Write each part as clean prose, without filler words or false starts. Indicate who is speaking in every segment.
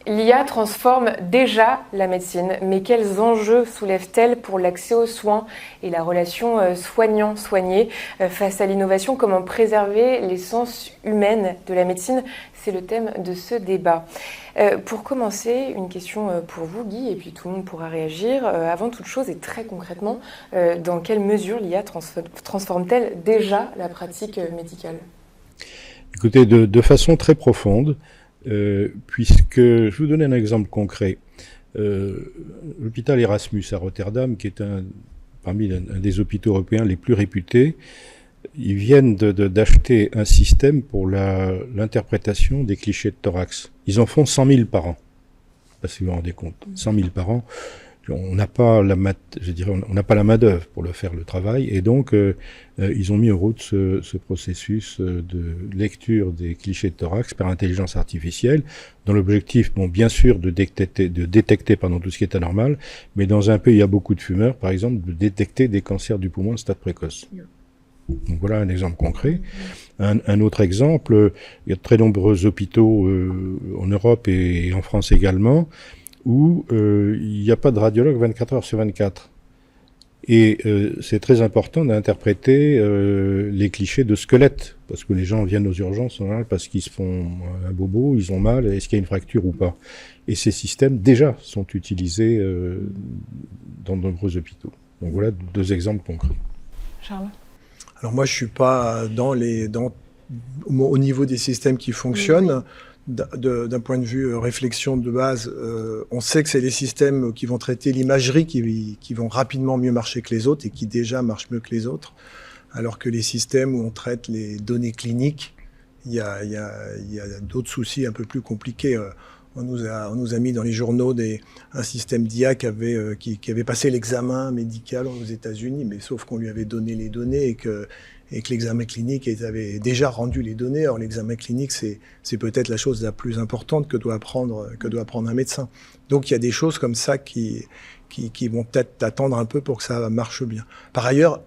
Speaker 1: L'IA transforme déjà la médecine, mais quels enjeux soulève-t-elle pour l'accès aux soins et la relation soignant-soigné face à l'innovation? Comment préserver l'essence humaine de la médecine? C'est le thème de ce débat. Pour commencer, une question pour vous, Guy, et puis tout le monde pourra réagir. Avant toute chose et très concrètement, dans quelle mesure l'IA transforme-t-elle déjà la pratique médicale?
Speaker 2: Écoutez, de façon très profonde, puisque je vais vous donner un exemple concret. L'hôpital Erasmus à Rotterdam, qui est parmi un des hôpitaux européens les plus réputés, ils viennent d'acheter un système pour l'interprétation des clichés de thorax. Ils en font 100 000 par an. Parce que vous vous rendez compte, 100 000 par an. On n'a pas la main-d'œuvre pour faire le travail, et donc ils ont mis en route ce processus de lecture des clichés de thorax par intelligence artificielle, dans l'objectif, bon, bien sûr, de détecter tout ce qui est anormal, mais dans un pays où il y a beaucoup de fumeurs, par exemple, de détecter des cancers du poumon de stade précoce. Donc voilà un exemple concret. Un autre exemple, il y a de très nombreux hôpitaux en Europe et en France également, où il n'y a pas de radiologue 24 heures sur 24. Et c'est très important d'interpréter les clichés de squelette, parce que les gens viennent aux urgences en général parce qu'ils se font un bobo, ils ont mal, est-ce qu'il y a une fracture ou pas. Et ces systèmes déjà sont utilisés dans de nombreux hôpitaux. Donc voilà deux exemples concrets.
Speaker 1: Charles?
Speaker 3: Alors moi je suis pas au niveau des systèmes qui fonctionnent. D'un point de vue réflexion de base, on sait que c'est les systèmes qui vont traiter l'imagerie qui vont rapidement mieux marcher que les autres et qui déjà marchent mieux que les autres, alors que les systèmes où on traite les données cliniques, il y a d'autres soucis un peu plus compliqués. On nous a mis dans les journaux un système d'IA qui avait passé l'examen médical aux États-Unis, mais sauf qu'on lui avait donné les données et que l'examen clinique avait déjà rendu les données. Or, l'examen clinique, c'est peut-être la chose la plus importante que doit apprendre un médecin. Donc, il y a des choses comme ça qui vont peut-être attendre un peu pour que ça marche bien. Par ailleurs,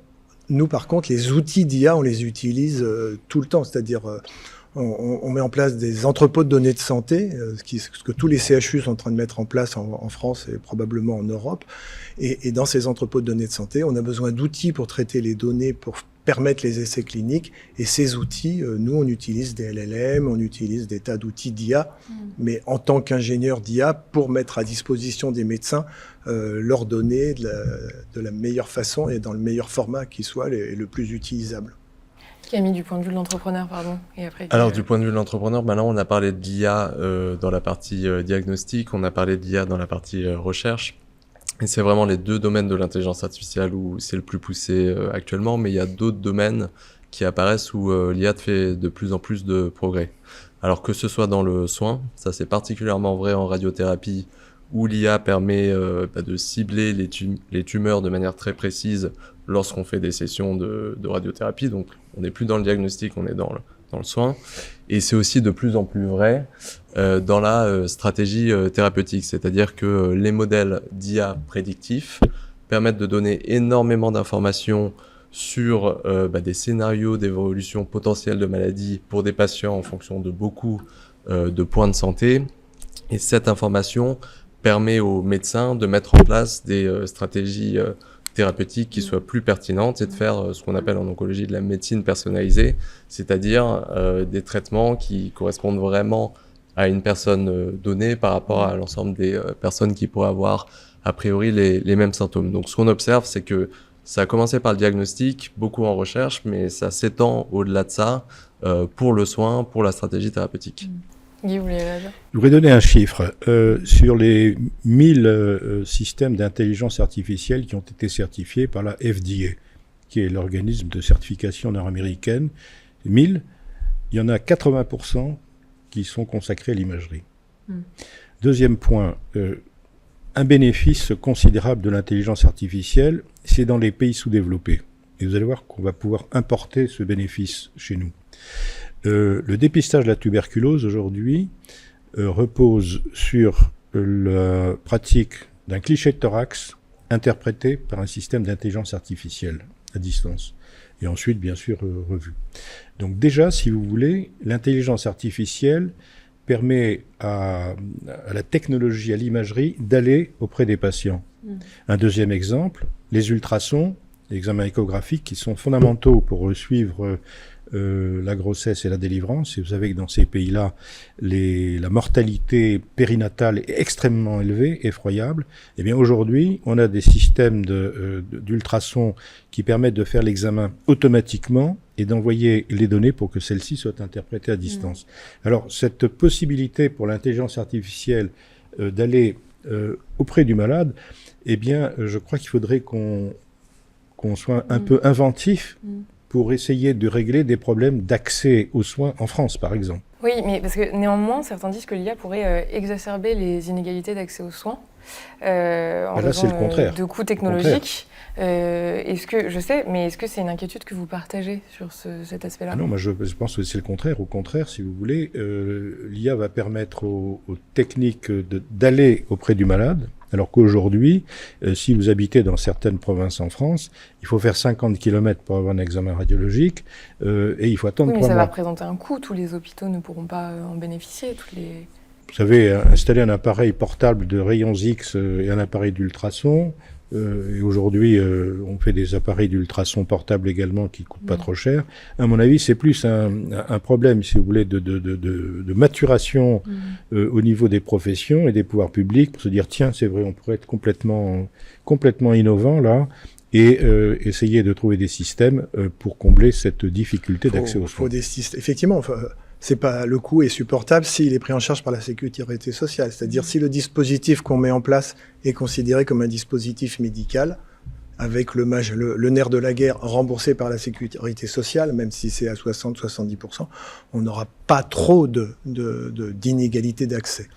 Speaker 3: nous, par contre, les outils d'IA, on les utilise tout le temps. C'est-à-dire, on met en place des entrepôts de données de santé, ce que tous les CHU sont en train de mettre en place en France et probablement en Europe. Et dans ces entrepôts de données de santé, on a besoin d'outils pour traiter les données, pour permettre les essais cliniques. Et ces outils, nous, on utilise des LLM, on utilise des tas d'outils d'IA, mais en tant qu'ingénieur d'IA, pour mettre à disposition des médecins leurs données de la meilleure façon et dans le meilleur format qui soit le plus utilisable.
Speaker 1: Camille, du point de vue de l'entrepreneur, pardon. Et après,
Speaker 4: alors, du point de vue de l'entrepreneur, là, on a parlé de l'IA dans la partie diagnostic, on a parlé de l'IA dans la partie recherche. Et c'est vraiment les deux domaines de l'intelligence artificielle où c'est le plus poussé actuellement, mais il y a d'autres domaines qui apparaissent où l'IA fait de plus en plus de progrès. Alors que ce soit dans le soin, ça c'est particulièrement vrai en radiothérapie, où l'IA permet de cibler les tumeurs de manière très précise lorsqu'on fait des sessions de radiothérapie. Donc on n'est plus dans le diagnostic, on est dans le soin. Et c'est aussi de plus en plus vrai dans la stratégie thérapeutique, c'est-à-dire que les modèles d'IA prédictifs permettent de donner énormément d'informations sur des scénarios d'évolution potentielle de maladie pour des patients en fonction de beaucoup de points de santé. Et cette information permet aux médecins de mettre en place des stratégies thérapeutiques qui soient plus pertinentes et de faire ce qu'on appelle en oncologie de la médecine personnalisée, c'est-à-dire des traitements qui correspondent vraiment à une personne donnée par rapport à l'ensemble des personnes qui pourraient avoir a priori les mêmes symptômes. Donc ce qu'on observe, c'est que ça a commencé par le diagnostic, beaucoup en recherche, mais ça s'étend au-delà de ça pour le soin, pour la stratégie thérapeutique.
Speaker 1: Guy, vous voulez réagir ?
Speaker 2: Je voudrais donner un chiffre. Sur les 1000 systèmes d'intelligence artificielle qui ont été certifiés par la FDA, qui est l'organisme de certification nord-américaine, 1000, il y en a 80% qui sont consacrés à l'imagerie. Deuxième point, un bénéfice considérable de l'intelligence artificielle, c'est dans les pays sous-développés. Et vous allez voir qu'on va pouvoir importer ce bénéfice chez nous. Le dépistage de la tuberculose aujourd'hui repose sur la pratique d'un cliché de thorax interprété par un système d'intelligence artificielle à distance et ensuite bien sûr revu. Donc déjà, si vous voulez, l'intelligence artificielle permet à la technologie, à l'imagerie, d'aller auprès des patients. Un deuxième exemple, les ultrasons, les examens échographiques qui sont fondamentaux pour suivre la grossesse et la délivrance. Et vous savez que dans ces pays-là, la mortalité périnatale est extrêmement élevée, effroyable. Eh bien, aujourd'hui, on a des systèmes d'ultrasons qui permettent de faire l'examen automatiquement et d'envoyer les données pour que celles-ci soient interprétées à distance. Alors, cette possibilité pour l'intelligence artificielle d'aller auprès du malade, eh bien, je crois qu'il faudrait qu'on soit un peu inventif pour essayer de régler des problèmes d'accès aux soins en France, par exemple.
Speaker 1: Oui, mais parce que néanmoins, certains disent que l'IA pourrait exacerber les inégalités d'accès aux soins en raison de coûts technologiques. Est-ce que c'est une inquiétude que vous partagez sur cet aspect-là?
Speaker 2: Non, moi je pense que c'est le contraire. Au contraire, si vous voulez, l'IA va permettre aux techniques d'aller auprès du malade, alors qu'aujourd'hui, si vous habitez dans certaines provinces en France, il faut faire 50 km pour avoir un examen radiologique et il faut attendre 3 mois.
Speaker 1: Oui, mais ça va représenter un coût. Tous les hôpitaux ne pourront pas en bénéficier.
Speaker 2: Vous savez, installer un appareil portable de rayons X et un appareil d'ultrasons, et aujourd'hui, on fait des appareils d'ultrasons portables également qui coûtent pas trop cher. À mon avis, c'est plus un problème, si vous voulez, de maturation au niveau des professions et des pouvoirs publics pour se dire, tiens, c'est vrai, on pourrait être complètement innovant là et essayer de trouver des systèmes pour combler cette difficulté d'accès aux soins.
Speaker 3: Effectivement, c'est pas, le coût est supportable s'il est pris en charge par la sécurité sociale. C'est-à-dire si le dispositif qu'on met en place est considéré comme un dispositif médical, avec le nerf de la guerre remboursé par la sécurité sociale, même si c'est à 60-70%, on n'aura pas trop d'inégalités d'accès.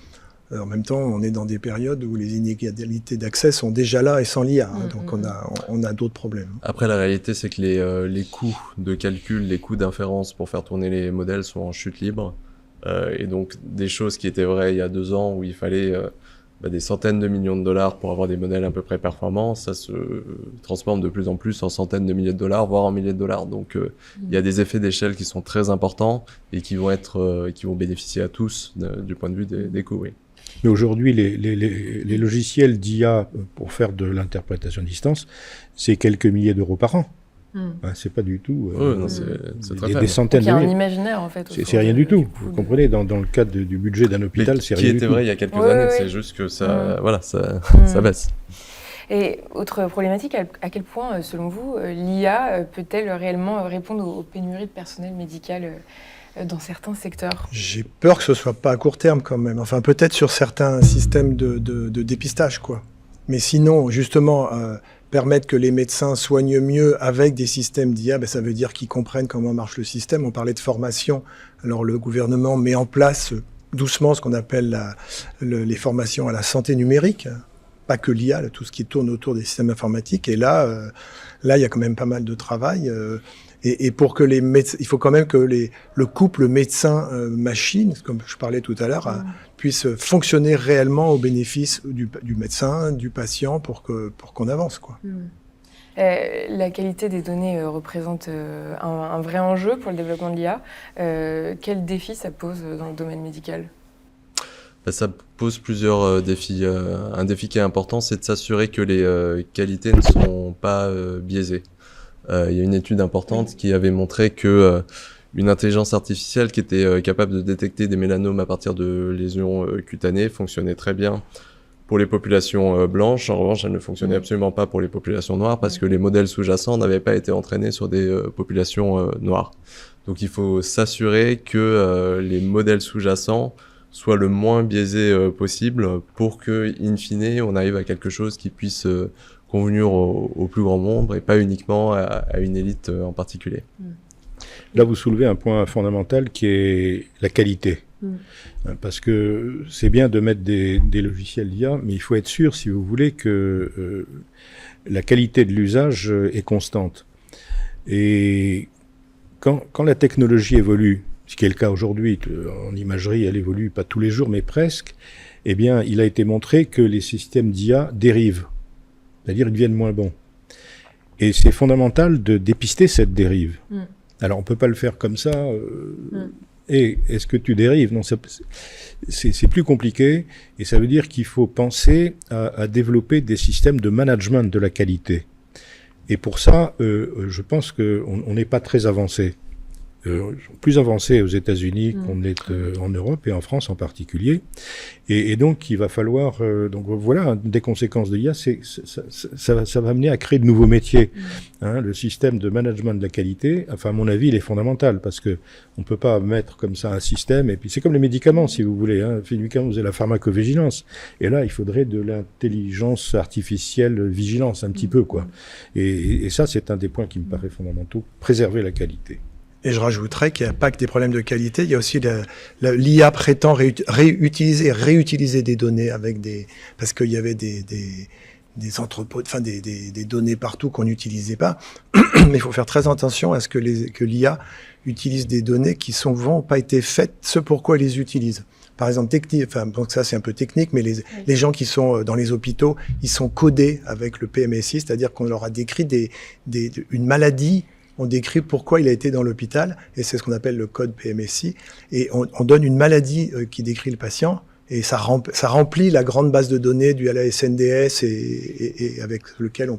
Speaker 3: En même temps, on est dans des périodes où les inégalités d'accès sont déjà là et sans l'IA, donc on a d'autres problèmes.
Speaker 4: Après, la réalité, c'est que les coûts de calcul, les coûts d'inférence pour faire tourner les modèles sont en chute libre. Et donc, des choses qui étaient vraies il y a 2 ans, où il fallait des centaines de millions de dollars pour avoir des modèles à peu près performants, ça se transforme de plus en plus en centaines de milliers de dollars, voire en milliers de dollars. Donc, il y a des effets d'échelle qui sont très importants et qui vont bénéficier à tous du point de vue des coûts, oui.
Speaker 2: Mais aujourd'hui, les logiciels d'IA pour faire de l'interprétation à distance, c'est quelques milliers d'euros par an. C'est pas du tout
Speaker 4: c'est très
Speaker 2: des centaines de milliers.
Speaker 1: Il y a un imaginaire en fait.
Speaker 2: C'est rien du tout. Vous comprenez, dans le cadre du budget d'un hôpital, c'est rien du tout.
Speaker 4: Qui était vrai il y a quelques années, c'est juste que ça baisse.
Speaker 1: Et autre problématique, à quel point, selon vous, l'IA peut-elle réellement répondre aux pénuries de personnel médical dans certains secteurs?
Speaker 3: J'ai peur que ce soit pas à court terme quand même. Enfin, peut-être sur certains systèmes de dépistage, quoi. Mais sinon, justement, permettre que les médecins soignent mieux avec des systèmes d'IA, ça veut dire qu'ils comprennent comment marche le système. On parlait de formation. Alors, le gouvernement met en place doucement ce qu'on appelle les formations à la santé numérique. Pas que l'IA, tout ce qui tourne autour des systèmes informatiques. Et là, il y a quand même pas mal de travail. Et pour que les médecins, il faut quand même que le couple médecin-machine, comme je parlais tout à l'heure, puisse fonctionner réellement au bénéfice du médecin, du patient, pour qu'on avance, quoi.
Speaker 1: La qualité des données représente un vrai enjeu pour le développement de l'IA. Quel défi ça pose dans le domaine médical ?
Speaker 4: Ça pose plusieurs défis. Un défi qui est important, c'est de s'assurer que les qualités ne sont pas biaisées. Il y a une étude importante qui avait montré que une intelligence artificielle qui était capable de détecter des mélanomes à partir de lésions cutanées fonctionnait très bien pour les populations blanches. En revanche, elle ne fonctionnait absolument pas pour les populations noires parce que les modèles sous-jacents n'avaient pas été entraînés sur des populations noires. Donc il faut s'assurer que les modèles sous-jacents soient le moins biaisés possible pour que, in fine, on arrive à quelque chose qui puisse convenir au plus grand nombre et pas uniquement à une élite en particulier.
Speaker 2: Là, vous soulevez un point fondamental qui est la qualité. Parce que c'est bien de mettre des logiciels d'IA, mais il faut être sûr, si vous voulez, que la qualité de l'usage est constante. Et quand la technologie évolue, ce qui est le cas aujourd'hui, en imagerie, elle évolue pas tous les jours, mais presque, eh bien, il a été montré que les systèmes d'IA dérivent. C'est-à-dire ils deviennent moins bons. Et c'est fondamental de dépister cette dérive. Alors on peut pas le faire comme ça est-ce que tu dérives? Non, c'est plus compliqué, et ça veut dire qu'il faut penser à développer des systèmes de management de la qualité. Et pour ça, je pense qu'on n'est pas très avancé. Plus avancé aux États-Unis qu'on l'est en Europe et en France en particulier. Et donc, il va falloir... donc voilà, des conséquences de l'IA, ça va amener à créer de nouveaux métiers. Hein, le système de management de la qualité, enfin, à mon avis, il est fondamental, parce que on peut pas mettre comme ça un système, et puis c'est comme les médicaments, si vous voulez. Hein, les médicaments, vous avez la pharmacovigilance. Et là, il faudrait de l'intelligence artificielle vigilance, un petit peu, quoi. Et ça, c'est un des points qui me paraît fondamentaux, préserver la qualité.
Speaker 3: Et je rajouterais qu'il n'y a pas que des problèmes de qualité, il y a aussi l'IA prétend réutiliser des données parce qu'il y avait des entrepôts, enfin des données partout qu'on n'utilisait pas. Mais il faut faire très attention à ce que l'IA utilise des données qui souvent pas été faites, ce pourquoi ils les utilisent. Par exemple, donc ça c'est un peu technique, mais les gens qui sont dans les hôpitaux, ils sont codés avec le PMSI, c'est-à-dire qu'on leur a décrit une maladie. On décrit pourquoi il a été dans l'hôpital, et c'est ce qu'on appelle le code PMSI. Et on donne une maladie qui décrit le patient, et ça remplit la grande base de données du LASNDS et avec lequel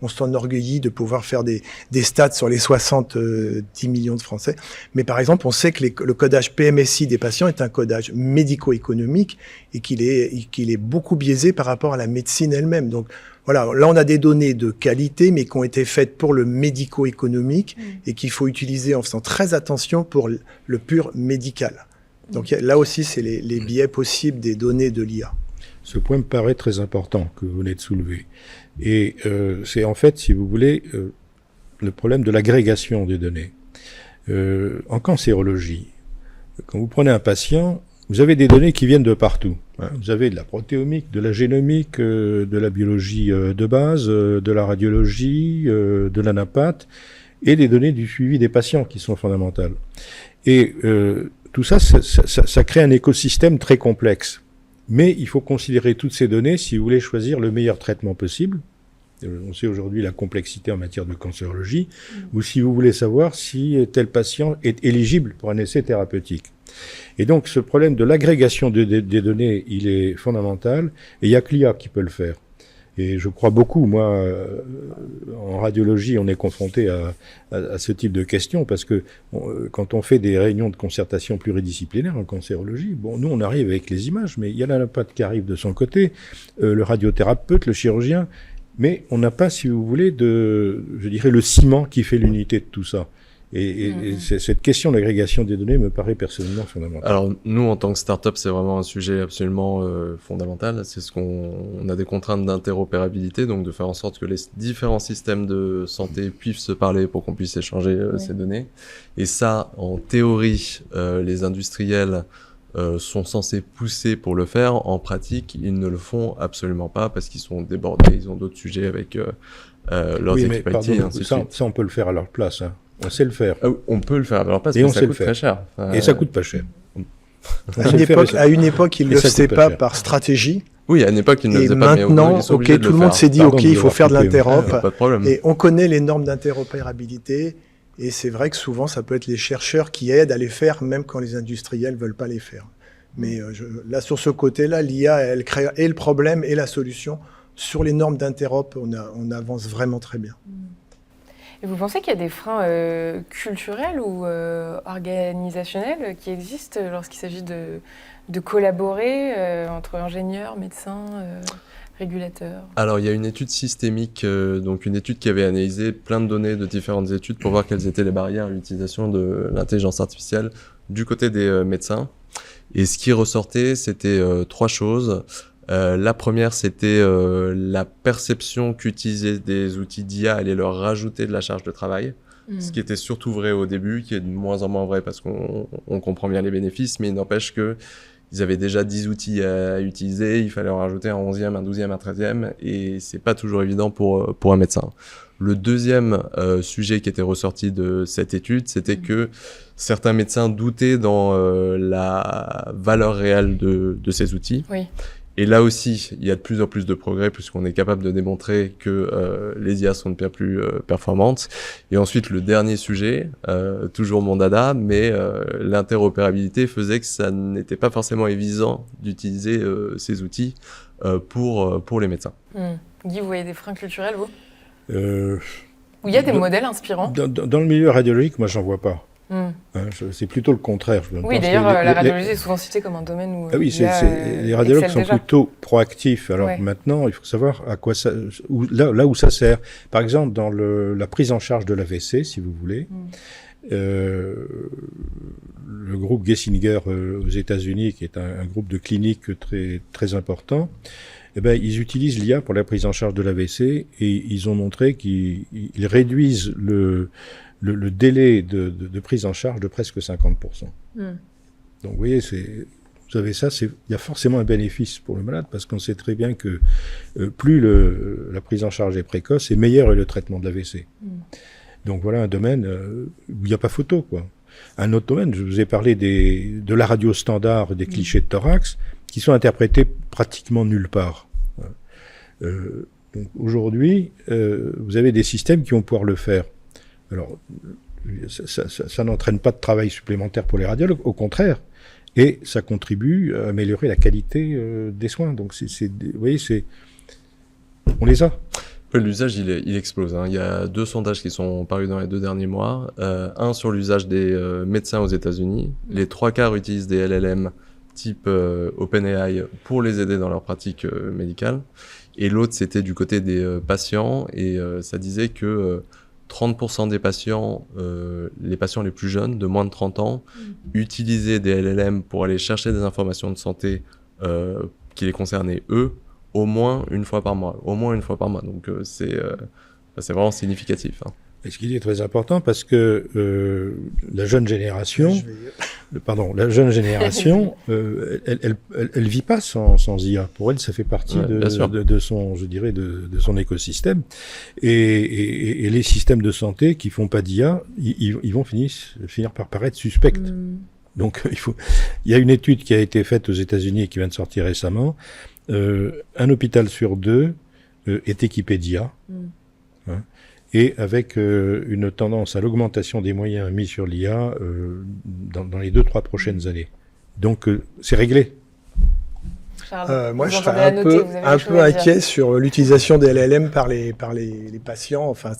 Speaker 3: on s'enorgueillit de pouvoir faire des stats sur les 70 millions de Français. Mais par exemple, on sait que le codage PMSI des patients est un codage médico-économique et qu'il est beaucoup biaisé par rapport à la médecine elle-même. Donc, voilà, là on a des données de qualité, mais qui ont été faites pour le médico-économique et qu'il faut utiliser en faisant très attention pour le pur médical. Donc là aussi, c'est les biais possibles des données de l'IA.
Speaker 2: Ce point me paraît très important que vous venez de soulever. Et c'est en fait, si vous voulez, le problème de l'agrégation des données. En cancérologie, quand vous prenez un patient, vous avez des données qui viennent de partout. Vous avez de la protéomique, de la génomique, de la biologie de base, de la radiologie, de l'anapath, et des données du suivi des patients qui sont fondamentales. Et tout ça, ça crée un écosystème très complexe. Mais il faut considérer toutes ces données si vous voulez choisir le meilleur traitement possible. On sait aujourd'hui la complexité en matière de cancérologie, ou si vous voulez savoir si tel patient est éligible pour un essai thérapeutique. Et donc, ce problème de l'agrégation des données, il est fondamental, et il n'y a que l'IA qui peut le faire. Et je crois beaucoup, moi, en radiologie, on est confronté à ce type de questions, parce que quand on fait des réunions de concertation pluridisciplinaire en cancérologie, bon, nous, on arrive avec les images, mais il y a l'anapathe qui arrive de son côté, le radiothérapeute, le chirurgien, mais on n'a pas, si vous voulez, je dirais, le ciment qui fait l'unité de tout ça. Et cette question d'agrégation des données me paraît personnellement fondamentale.
Speaker 4: Alors nous, en tant que start-up, c'est vraiment un sujet absolument fondamental. C'est on a des contraintes d'interopérabilité, donc de faire en sorte que les différents systèmes de santé puissent se parler pour qu'on puisse échanger ces données. Et ça, en théorie, les industriels sont censés pousser pour le faire. En pratique, ils ne le font absolument pas parce qu'ils sont débordés, ils ont d'autres sujets avec leurs équipes IT et ainsi de suite.
Speaker 2: Ça, on peut le faire à leur place, hein. On sait le faire.
Speaker 4: On peut le faire à leur place, mais ça coûte très cher.
Speaker 2: Et ça coûte pas cher.
Speaker 3: À une époque, ils ne le faisaient pas par stratégie.
Speaker 4: Oui, à une époque, ils ne le faisaient pas, mais
Speaker 3: maintenant, tout le monde s'est dit, OK, il faut faire de l'interop.
Speaker 4: Pas de problème.
Speaker 3: Et on connaît les normes d'interopérabilité. Et c'est vrai que souvent, ça peut être les chercheurs qui aident à les faire, même quand les industriels veulent pas les faire. Mais là, sur ce côté-là, l'IA, elle crée et le problème et la solution. Sur les normes d'interop, on avance vraiment très bien.
Speaker 1: Et vous pensez qu'il y a des freins culturels ou organisationnels qui existent lorsqu'il s'agit de collaborer entre ingénieurs, médecins, régulateurs?
Speaker 4: Alors, il y a une étude systémique, donc une étude qui avait analysé plein de données de différentes études pour voir quelles étaient les barrières à l'utilisation de l'intelligence artificielle du côté des médecins. Et ce qui ressortait, c'était 3 choses. La première, c'était la perception qu'utiliser des outils d'IA allait leur rajouter de la charge de travail, ce qui était surtout vrai au début, qui est de moins en moins vrai parce qu'on comprend bien les bénéfices, mais il n'empêche que ils avaient déjà 10 outils à utiliser, il fallait en rajouter un 11e, un 12e, un 13e, et c'est pas toujours évident pour un médecin. Le deuxième sujet qui était ressorti de cette étude, c'était que certains médecins doutaient dans la valeur réelle de ces outils.
Speaker 1: Oui.
Speaker 4: Et là aussi, il y a de plus en plus de progrès puisqu'on est capable de démontrer que les IA sont de bien plus performantes. Et ensuite, le dernier sujet, toujours mon dada, mais l'interopérabilité faisait que ça n'était pas forcément évident d'utiliser ces outils pour les médecins.
Speaker 1: Guy, vous voyez des freins culturels, vous
Speaker 2: Où
Speaker 1: il y a des modèles inspirants
Speaker 2: dans le milieu radiologique, moi, j'en vois pas. C'est plutôt le contraire.
Speaker 1: Oui, d'ailleurs, la radiologie est souvent citée comme un domaine où
Speaker 2: les radiologues sont plutôt proactifs. Alors maintenant, il faut savoir à quoi ça, là où ça sert. Par exemple, dans la prise en charge de l'AVC, si vous voulez, le groupe Gessinger aux États-Unis, qui est un groupe de cliniques très très important, ils utilisent l'IA pour la prise en charge de l'AVC et ils ont montré qu'ils réduisent le délai de prise en charge de presque 50%. Donc vous voyez, vous avez ça, il y a forcément un bénéfice pour le malade parce qu'on sait très bien que plus la prise en charge est précoce et meilleur est le traitement de l'AVC. Donc voilà un domaine où il n'y a pas photo, quoi. Un autre domaine, je vous ai parlé de la radio standard, des clichés de thorax, qui sont interprétés pratiquement nulle part. Donc aujourd'hui, vous avez des systèmes qui vont pouvoir le faire. Alors, ça n'entraîne pas de travail supplémentaire pour les radiologues, au contraire, et ça contribue à améliorer la qualité des soins. Donc, vous voyez, on les a.
Speaker 4: L'usage, il explose. Il y a 2 sondages qui sont parus dans les 2 derniers mois. Un sur l'usage des médecins aux États-Unis. Les 3/4 utilisent des LLM type OpenAI pour les aider dans leur pratique médicale. Et l'autre, c'était du côté des patients. Et ça disait que 30% des patients, les patients les plus jeunes, de moins de 30 ans, utilisaient des LLM pour aller chercher des informations de santé qui les concernaient eux, au moins une fois par mois. Donc c'est vraiment significatif.
Speaker 2: Et ce qui est très important parce que la jeune génération, elle vit pas sans IA. Pour elle, ça fait partie de son écosystème. Et les systèmes de santé qui font pas d'IA, ils vont finir par paraître suspects. Donc il y a une étude qui a été faite aux États-Unis et qui vient de sortir récemment. Un hôpital sur 2 est équipé d'IA. Et avec une tendance à l'augmentation des moyens mis sur l'IA dans les 2-3 prochaines années. Donc c'est réglé.
Speaker 3: Moi, je serais un peu inquiet sur l'utilisation des LLM par les patients. Enfin,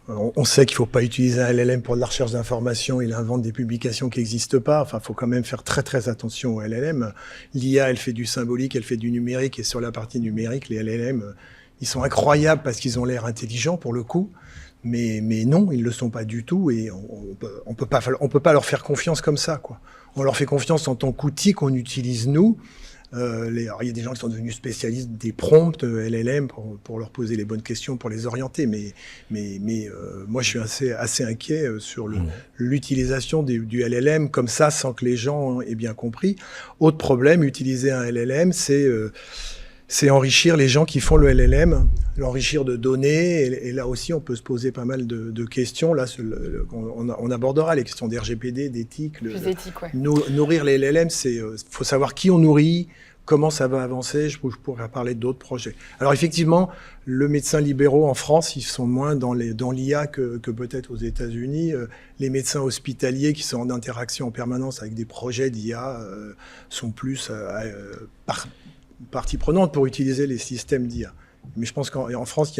Speaker 3: on sait qu'il ne faut pas utiliser un LLM pour de la recherche d'informations. Il invente des publications qui n'existent pas. Enfin, il faut quand même faire très très attention aux LLM. L'IA, elle fait du symbolique, elle fait du numérique. Et sur la partie numérique, les LLM... ils sont incroyables parce qu'ils ont l'air intelligents pour le coup, mais non, ils le sont pas du tout et on peut pas leur faire confiance comme ça, quoi. On leur fait confiance en tant qu'outil qu'on utilise nous. Alors, il y a des gens qui sont devenus spécialistes des prompts LLM pour leur poser les bonnes questions, pour les orienter, mais moi je suis assez inquiet sur l'utilisation du LLM comme ça sans que les gens aient bien compris. Autre problème, utiliser un LLM, c'est enrichir les gens qui font le LLM, l'enrichir de données. Et là aussi, on peut se poser pas mal de questions. Là, on abordera les questions d'RGPD, d'éthique.
Speaker 1: Plus d'éthique, ouais.
Speaker 3: Nourrir les LLM, faut savoir qui on nourrit, comment ça va avancer. Je pourrais parler d'autres projets. Alors effectivement, le médecin libéraux en France, ils sont moins dans l'IA que peut-être aux États-Unis. Les médecins hospitaliers qui sont en interaction en permanence avec des projets d'IA sont plus partie prenante pour utiliser les systèmes d'IA. Mais je pense qu'en France,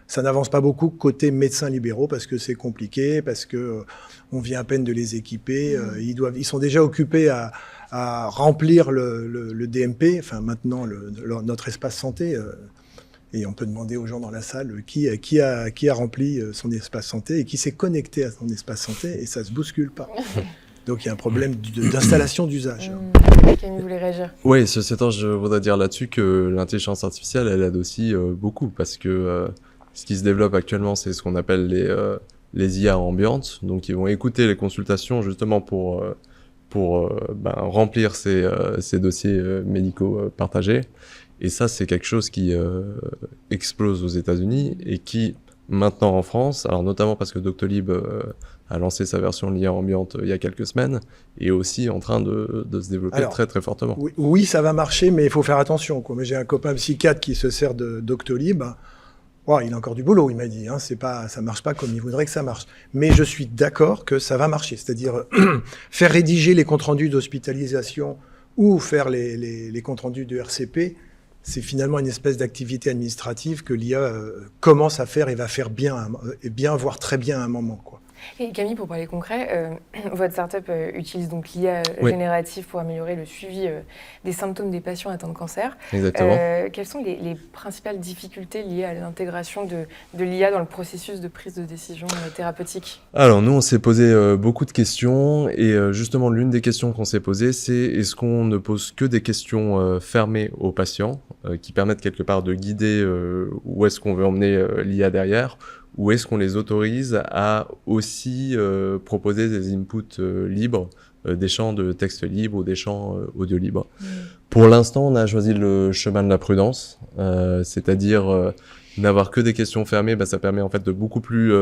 Speaker 3: ça n'avance pas beaucoup côté médecins libéraux parce que c'est compliqué, parce que on vient à peine de les équiper. Ils sont déjà occupés à remplir le DMP, enfin maintenant notre espace santé. Et on peut demander aux gens dans la salle qui a rempli son espace santé et qui s'est connecté à son espace santé et ça se bouscule pas. Donc il y a un problème d'installation d'usage.
Speaker 1: Camille voulait réagir.
Speaker 4: Oui, ceci étant, je voudrais dire là-dessus que l'intelligence artificielle, elle aide aussi beaucoup parce que ce qui se développe actuellement, c'est ce qu'on appelle les IA ambiantes. Donc ils vont écouter les consultations justement pour remplir ces dossiers médicaux partagés. Et ça, c'est quelque chose qui explose aux États-Unis et qui maintenant en France, alors notamment parce que Doctolib a lancé sa version de l'IA ambiante il y a quelques semaines, et aussi en train de se développer très très fortement.
Speaker 3: Oui, ça va marcher, mais il faut faire attention, quoi. Moi, j'ai un copain psychiatre qui se sert de Doctolib. Oh, il a encore du boulot, il m'a dit. Hein. Ça marche pas comme il voudrait que ça marche. Mais je suis d'accord que ça va marcher. C'est-à-dire faire rédiger les comptes rendus d'hospitalisation ou faire les comptes rendus de RCP, c'est finalement une espèce d'activité administrative que l'IA commence à faire et va faire bien, voire très bien à un moment, quoi.
Speaker 1: Et Camille, pour parler concret, votre startup utilise donc l'IA générative pour améliorer le suivi des symptômes des patients atteints de cancer.
Speaker 4: Exactement.
Speaker 1: Quelles sont les principales difficultés liées à l'intégration de l'IA dans le processus de prise de décision thérapeutique ?
Speaker 4: Alors nous, on s'est posé beaucoup de questions et justement l'une des questions qu'on s'est posées, c'est est-ce qu'on ne pose que des questions fermées aux patients qui permettent quelque part de guider où est-ce qu'on veut emmener l'IA derrière, ou est-ce qu'on les autorise à aussi proposer des inputs libres, des champs de texte libre ou des champs audio libres. Pour l'instant, on a choisi le chemin de la prudence, c'est-à-dire n'avoir que des questions fermées, ça permet en fait de beaucoup plus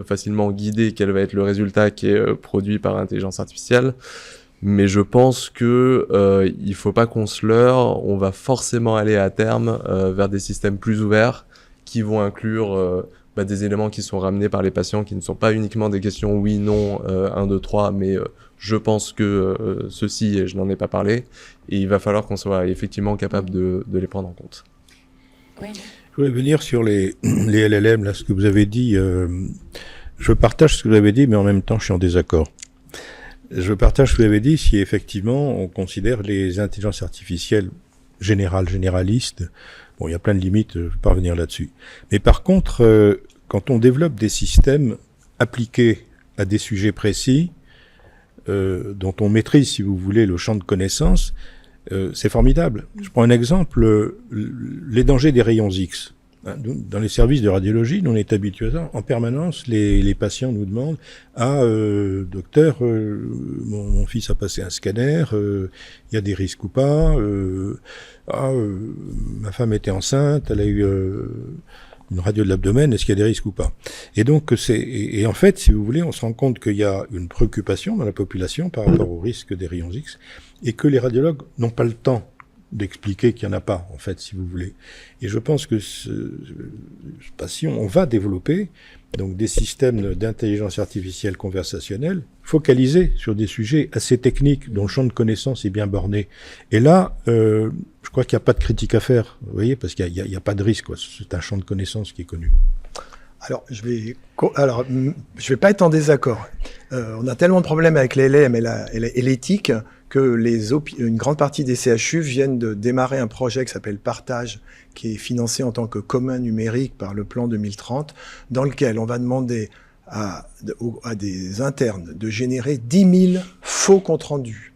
Speaker 4: facilement guider quel va être le résultat qui est produit par l'intelligence artificielle. Mais je pense que il faut pas qu'on se leurre, on va forcément aller à terme vers des systèmes plus ouverts qui vont inclure des éléments qui sont ramenés par les patients, qui ne sont pas uniquement des questions oui, non, 1, 2, 3, mais je pense que ceci, et je n'en ai pas parlé, et il va falloir qu'on soit effectivement capable de les prendre en compte.
Speaker 1: Oui.
Speaker 2: Je voulais venir sur les LLM, là, ce que vous avez dit. Je partage ce que vous avez dit, mais en même temps, je suis en désaccord. Je partage ce que vous avez dit si effectivement on considère les intelligences artificielles généralistes. Bon, il y a plein de limites, je ne vais pas revenir là-dessus. Mais par contre, quand on développe des systèmes appliqués à des sujets précis, dont on maîtrise, si vous voulez, le champ de connaissances, c'est formidable. Je prends un exemple, les dangers des rayons X. Dans les services de radiologie, nous on est habitués à ça. En permanence, les patients nous demandent « Ah, docteur, mon fils a passé un scanner, il y a des risques ou pas ma femme était enceinte, elle a eu une radio de l'abdomen, est-ce qu'il y a des risques ou pas ?» Et donc, et en fait, si vous voulez, on se rend compte qu'il y a une préoccupation dans la population par rapport au risque des rayons X et que les radiologues n'ont pas le temps d'expliquer qu'il n'y en a pas, en fait, si vous voulez. Et je pense que si on va développer donc des systèmes d'intelligence artificielle conversationnelle focalisés sur des sujets assez techniques dont le champ de connaissance est bien borné. Et là, je crois qu'il n'y a pas de critique à faire, vous voyez, parce qu'il n'y a pas de risque, quoi. C'est un champ de connaissance qui est connu.
Speaker 3: Alors, je vais pas être en désaccord. On a tellement de problèmes avec les LLM et l'éthique que une grande partie des CHU viennent de démarrer un projet qui s'appelle Partage, qui est financé en tant que commun numérique par le plan 2030, dans lequel on va demander à des internes de générer 10 000 faux comptes rendus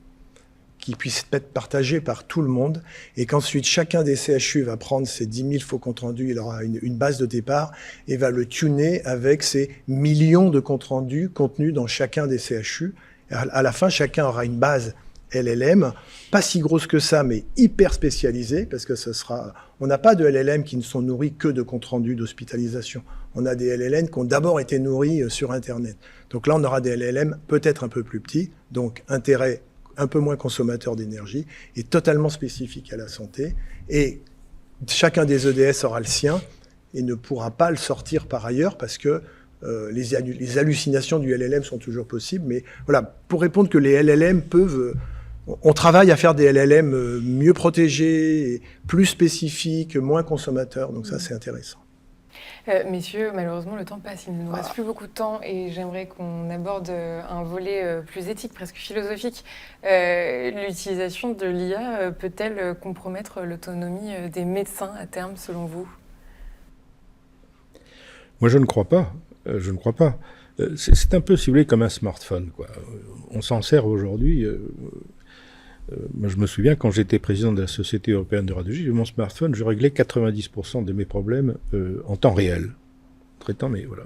Speaker 3: qui puissent être partagés par tout le monde, et qu'ensuite chacun des CHU va prendre ces 10 000 faux comptes rendus, il aura une base de départ, et va le tuner avec ces millions de comptes rendus contenus dans chacun des CHU. À la fin, chacun aura une base LLM, pas si grosse que ça, mais hyper spécialisée, parce que on n'a pas de LLM qui ne sont nourris que de comptes rendus d'hospitalisation. On a des LLM qui ont d'abord été nourris sur Internet. Donc là, on aura des LLM peut-être un peu plus petits, donc intérêt un peu moins consommateur d'énergie et totalement spécifique à la santé. Et chacun des EDS aura le sien et ne pourra pas le sortir par ailleurs parce que les hallucinations du LLM sont toujours possibles. Mais voilà, pour répondre que les LLM peuvent... On travaille à faire des LLM mieux protégés, plus spécifiques, moins consommateurs. Donc ça, c'est intéressant.
Speaker 1: Messieurs, malheureusement, le temps passe. Il ne nous reste plus beaucoup de temps et j'aimerais qu'on aborde un volet plus éthique, presque philosophique. L'utilisation de l'IA peut-elle compromettre l'autonomie des médecins à terme, selon vous ?
Speaker 2: Moi, je ne crois pas. Je ne crois pas. C'est un peu, si vous voulez, comme un smartphone, quoi. On s'en sert aujourd'hui. Moi, je me souviens, quand j'étais président de la Société européenne de radiologie, mon smartphone, je réglais 90% de mes problèmes en temps réel. Traitant, mais voilà.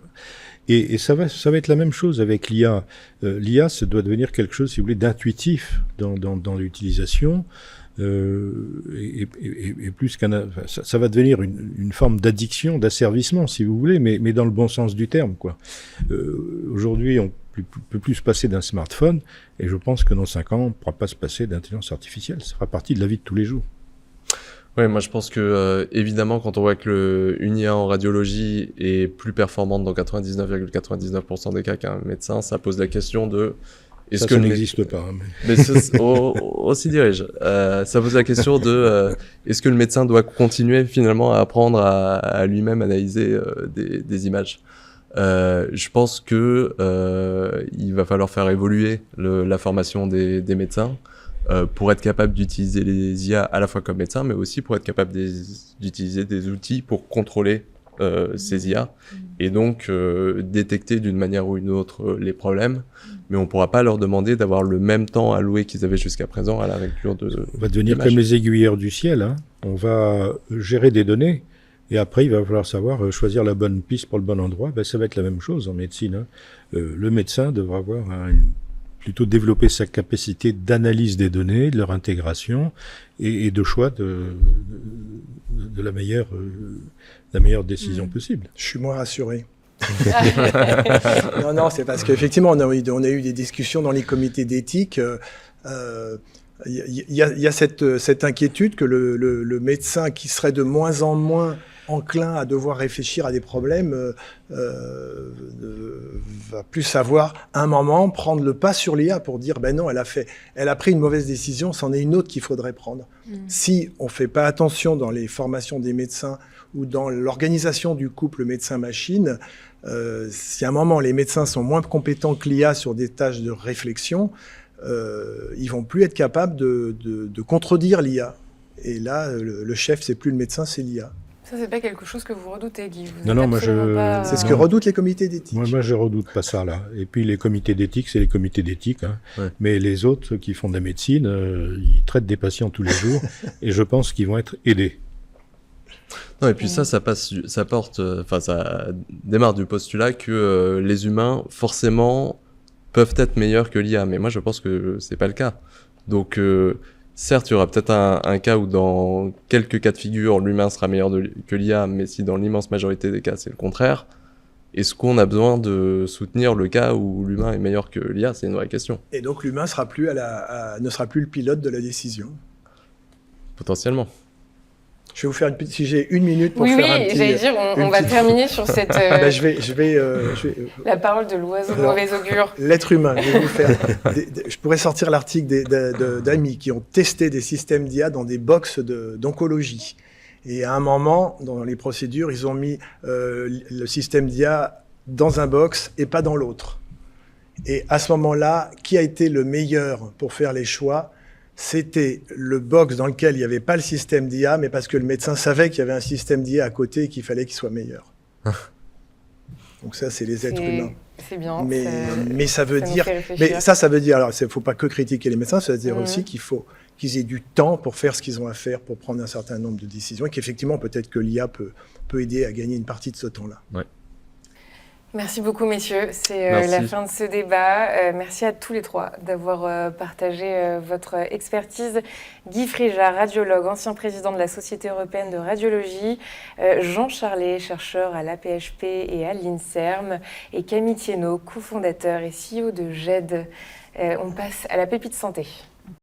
Speaker 2: Et ça va être la même chose avec l'IA. L'IA, ça doit devenir quelque chose, si vous voulez, d'intuitif dans l'utilisation. et plus ça va devenir une forme d'addiction, d'asservissement, si vous voulez, mais dans le bon sens du terme, quoi. Aujourd'hui, on peut plus se passer d'un smartphone, et je pense que dans 5 ans, on ne pourra pas se passer d'intelligence artificielle. Ça fera partie de la vie de tous les jours.
Speaker 4: Oui, moi je pense que évidemment quand on voit que une IA en radiologie est plus performante dans 99,99% des cas qu'un médecin, ça pose la question de
Speaker 2: est-ce que ça n'existe pas. Hein,
Speaker 4: mais aussi dirais-je. Ça pose la question de est-ce que le médecin doit continuer finalement à apprendre à lui-même analyser des images. Je pense que il va falloir faire évoluer la formation des médecins pour être capable d'utiliser les IA à la fois comme médecin, mais aussi pour être capable d'utiliser des outils pour contrôler ces IA et donc détecter d'une manière ou une autre les problèmes. Mais on ne pourra pas leur demander d'avoir le même temps alloué qu'ils avaient jusqu'à présent à la lecture de.
Speaker 2: On va devenir comme les aiguilleurs du ciel. Hein. On va gérer des données et après il va falloir savoir choisir la bonne piste pour le bon endroit. Ben, ça va être la même chose en médecine. Hein. Le médecin devra avoir plutôt développer sa capacité d'analyse des données, de leur intégration et de choix de la meilleure décision possible.
Speaker 3: Je suis moins rassuré. Non, c'est parce qu'effectivement, on a eu des discussions dans les comités d'éthique. Il y a cette inquiétude que le médecin qui serait de moins en moins enclin à devoir réfléchir à des problèmes va plus savoir à un moment prendre le pas sur l'IA pour dire ben non, elle a pris une mauvaise décision, c'en est une autre qu'il faudrait prendre. Si on fait pas attention dans les formations des médecins ou dans l'organisation du couple médecin-machine, si à un moment les médecins sont moins compétents que l'IA sur des tâches de réflexion, ils vont plus être capables de contredire l'IA. Et là, le chef, c'est plus le médecin, c'est l'IA.
Speaker 1: Ça, c'est pas quelque chose que vous redoutez, Guy.
Speaker 2: Non, moi
Speaker 3: c'est ce que redoutent les comités d'éthique.
Speaker 2: Moi, je redoute pas ça, là. Et puis, les comités d'éthique, c'est les comités d'éthique. Hein. Ouais. Mais les autres, ceux qui font de la médecine, ils traitent des patients tous les jours. Et je pense qu'ils vont être aidés.
Speaker 4: Non, et puis ça démarre du postulat que les humains, forcément, peuvent être meilleurs que l'IA. Mais moi, je pense que c'est pas le cas. Donc, certes, il y aura peut-être un cas où dans quelques cas de figure, l'humain sera meilleur que l'IA, mais si dans l'immense majorité des cas, c'est le contraire, est-ce qu'on a besoin de soutenir le cas où l'humain est meilleur que l'IA? C'est une vraie question.
Speaker 3: Et donc l'humain ne sera plus le pilote de la décision?
Speaker 4: Potentiellement.
Speaker 3: Je vais vous faire si j'ai 1 minute pour faire un petit...
Speaker 1: Oui, j'allais dire, on va terminer sur cette...
Speaker 3: je vais
Speaker 1: la parole de l'oiseau de mauvais augure.
Speaker 3: L'être humain, je vais vous faire... je pourrais sortir l'article d'amis qui ont testé des systèmes d'IA dans des box d'oncologie. Et à un moment, dans les procédures, ils ont mis le système d'IA dans un box et pas dans l'autre. Et à ce moment-là, qui a été le meilleur pour faire les choix ? C'était le box dans lequel il n'y avait pas le système d'IA, mais parce que le médecin savait qu'il y avait un système d'IA à côté et qu'il fallait qu'il soit meilleur. Donc ça, c'est les êtres humains.
Speaker 1: C'est bien.
Speaker 3: Mais ça veut dire... Mais ça veut dire... Alors, il ne faut pas que critiquer les médecins, ça veut dire aussi qu'il faut qu'ils aient du temps pour faire ce qu'ils ont à faire, pour prendre un certain nombre de décisions, et qu'effectivement, peut-être que l'IA peut aider à gagner une partie de ce temps-là.
Speaker 4: Ouais.
Speaker 1: Merci beaucoup, messieurs. C'est la fin de ce débat. Merci à tous les trois d'avoir partagé votre expertise. Guy Frijard, radiologue, ancien président de la Société européenne de radiologie. Jean Charlet, chercheur à l'AP-HP et à l'INSERM. Et Camille Thienot, cofondateur et CEO de GED. On passe à la pépite santé.